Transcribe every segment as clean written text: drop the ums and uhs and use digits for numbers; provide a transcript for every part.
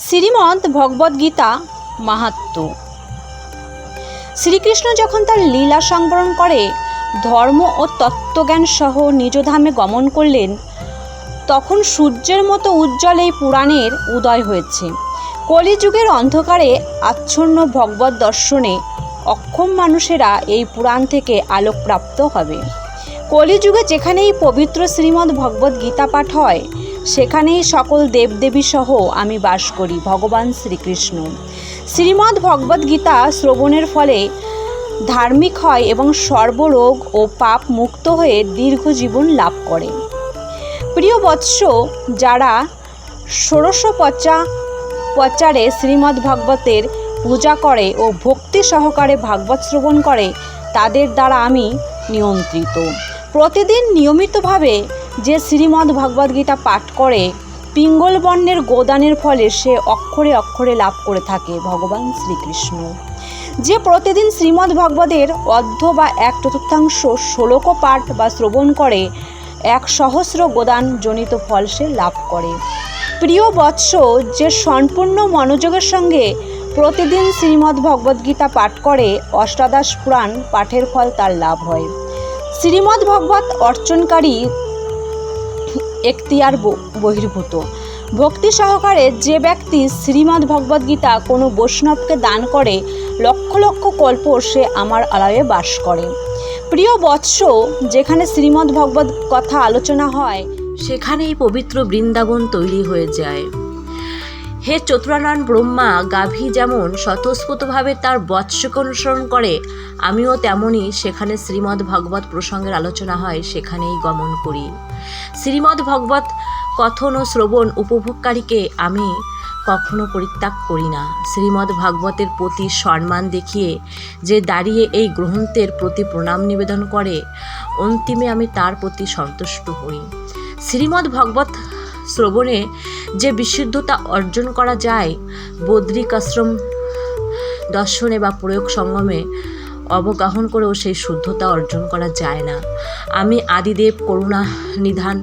শ্রীমদ্ ভগবদ্গীতা মাহাত্ম্য। শ্রীকৃষ্ণ যখন তার লীলা সংবরণ করে ধর্ম ও তত্ত্বজ্ঞান সহ নিজ ধামে গমন করলেন, তখন সূর্যের মতো উজ্জ্বল এই পুরাণের উদয় হয়েছে। কলিযুগের অন্ধকারে আচ্ছন্ন ভগবত দর্শনে অক্ষম মানুষেরা এই পুরাণ থেকে আলোকপ্রাপ্ত হবে। কলিযুগে যেখানেই পবিত্র শ্রীমদ্ ভগবদ্গীতা পাঠ হয়, সেখানেই সকল দেবদেবী সহ আমি বাস করি ভগবান শ্রীকৃষ্ণ। শ্রীমদ্ ভগবদ্গীতা শ্রবণের ফলে ধার্মিক হয় এবং সর্বরোগ ও পাপ মুক্ত হয়ে দীর্ঘ জীবন লাভ করে। প্রিয় বৎস, যারা ষোড়শোপচারে শ্রীমদ্ ভাগবতের পূজা করে ও ভক্তি সহকারে ভাগবত শ্রবণ করে, তাদের দ্বারা আমি নিয়ন্ত্রিত। প্রতিদিন নিয়মিতভাবে যে শ্রীমদ্ ভগবদ্গীতা পাঠ করে, পিঙ্গল বর্ণের গোদানের ফলে সে অক্ষরে অক্ষরে লাভ করে থাকে ভগবান শ্রীকৃষ্ণ। যে প্রতিদিন শ্রীমদ্ ভগবতের অর্ধ বা 1/4 শ্লোক পাঠ বা শ্রবণ করে, 1,000 গোদান জনিত ফল সে লাভ করে। প্রিয় বৎস, যে সম্পূর্ণ মনোযোগের সঙ্গে প্রতিদিন শ্রীমদ্ ভগবদ্গীতা পাঠ করে, অষ্টাদশ পুরাণ পাঠের ফল তার লাভ হয়। শ্রীমদ্ ভগবত অর্চনকারী এখতিয়ার বহির্ভূত। ভক্তি সহকারে যে ব্যক্তি শ্রীমদ্ ভগবদ্গীতা কোনো বৈষ্ণবকে দান করে, লক্ষ লক্ষ কল্প সে আমার আলয়ে বাস করে। প্রিয় বৎস, যেখানে শ্রীমদ্ ভগবত কথা আলোচনা হয়, সেখানেই পবিত্র বৃন্দাবন তৈরি হয়ে যায়। হে চতুরানন ব্রহ্মা, গাভী যেমন স্বতঃস্ফূর্তভাবে তার বৎসকে অনুসরণ করে, আমিও তেমনই সেখানে শ্রীমদ্ ভগবত প্রসঙ্গের আলোচনা হয় সেখানেই গমন করি। শ্রীমদ্ ভগবত কথন ও শ্রবণ উপভোগকারীকে আমি কখনো পরিত্যাগ করি না। শ্রীমদ্ ভাগবতের প্রতি সম্মান দেখিয়ে যে দাঁড়িয়ে এই গ্রন্থের প্রতি প্রণাম নিবেদন করে, অন্তিমে আমি তার প্রতি সন্তুষ্ট হই। শ্রীমদ্ ভগবত শ্রবণে যে বিশুদ্ধতা অর্জন করা যায়, বদ্রিক আশ্রম দর্শনে বা প্রয়োগ সঙ্গমে অবগাহন করেও সেই শুদ্ধতা অর্জন করা যায় না। আমি আদিদেব করুণা নিধান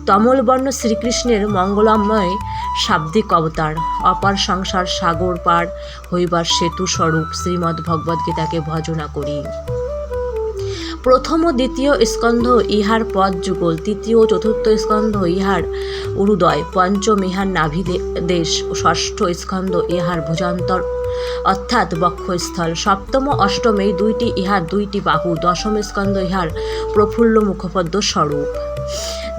তমলবর্ণ শ্রীকৃষ্ণের মঙ্গলময় শাব্দিক অবতার, অপার সংসার সাগর পার হইবার সেতু স্বরূপ শ্রীমদ্ ভগবদ্গীতাকে ভজনা করি। প্রথম ও দ্বিতীয় স্কন্ধ ইহার পদ যুগল, তৃতীয় ও চতুর্থ স্কন্ধ ইহার উরুদয়, পঞ্চম ইহার নাভিদেশ, ষষ্ঠ স্কন্ধ ইহার ভুজান্তর অর্থাৎ বক্ষস্থল, সপ্তম অষ্টম এই দুইটি ইহার দুইটি বাহু, দশম স্কন্ধ ইহার প্রফুল্ল মুখপদ্ম স্বরূপ।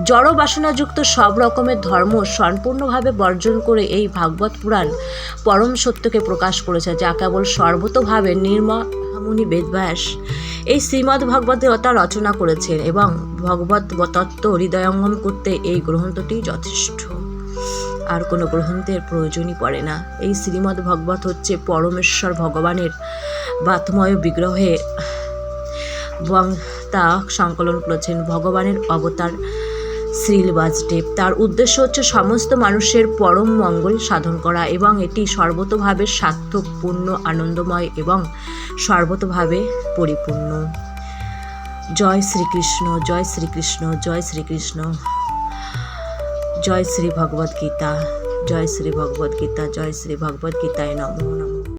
জড় বাসনাযুক্ত সব রকমের ধর্ম সম্পূর্ণভাবে বর্জন করে এই ভাগবত পুরাণ পরম সত্যকে প্রকাশ করেছে, যা কেবল সর্বতোভাবে নির্মহামুনি বেদব্যাস এই শ্রীমদ্ ভগবদ্গীতা রচনা করেছেন এবং ভগবত তত্ত্ব হৃদয়ঙ্গম করতে এই গ্রন্থটি যথেষ্ট। আর কোনো গ্রন্থের প্রয়োজনই পড়ে না। এই শ্রীমদ্ ভগবত হচ্ছে পরমেশ্বর ভগবানের বাতময় বিগ্রহে তা সংকলন করেছেন ভগবানের অবতার শ্রীল বাসুদেব। তার উদ্দেশ্য হচ্ছে সমস্ত মানুষের পরম মঙ্গল সাধন করা এবং এটি সর্বতোভাবে সার্থক, পূর্ণ, আনন্দময় এবং সর্বতোভাবে পরিপূর্ণ। জয় শ্রীকৃষ্ণ, জয় শ্রীকৃষ্ণ, জয় শ্রীকৃষ্ণ, জয় শ্রী ভগবদ্গীতা, জয় শ্রী ভগবদ্গীতা, জয় শ্রী ভগবদ্গীতায় নমঃ।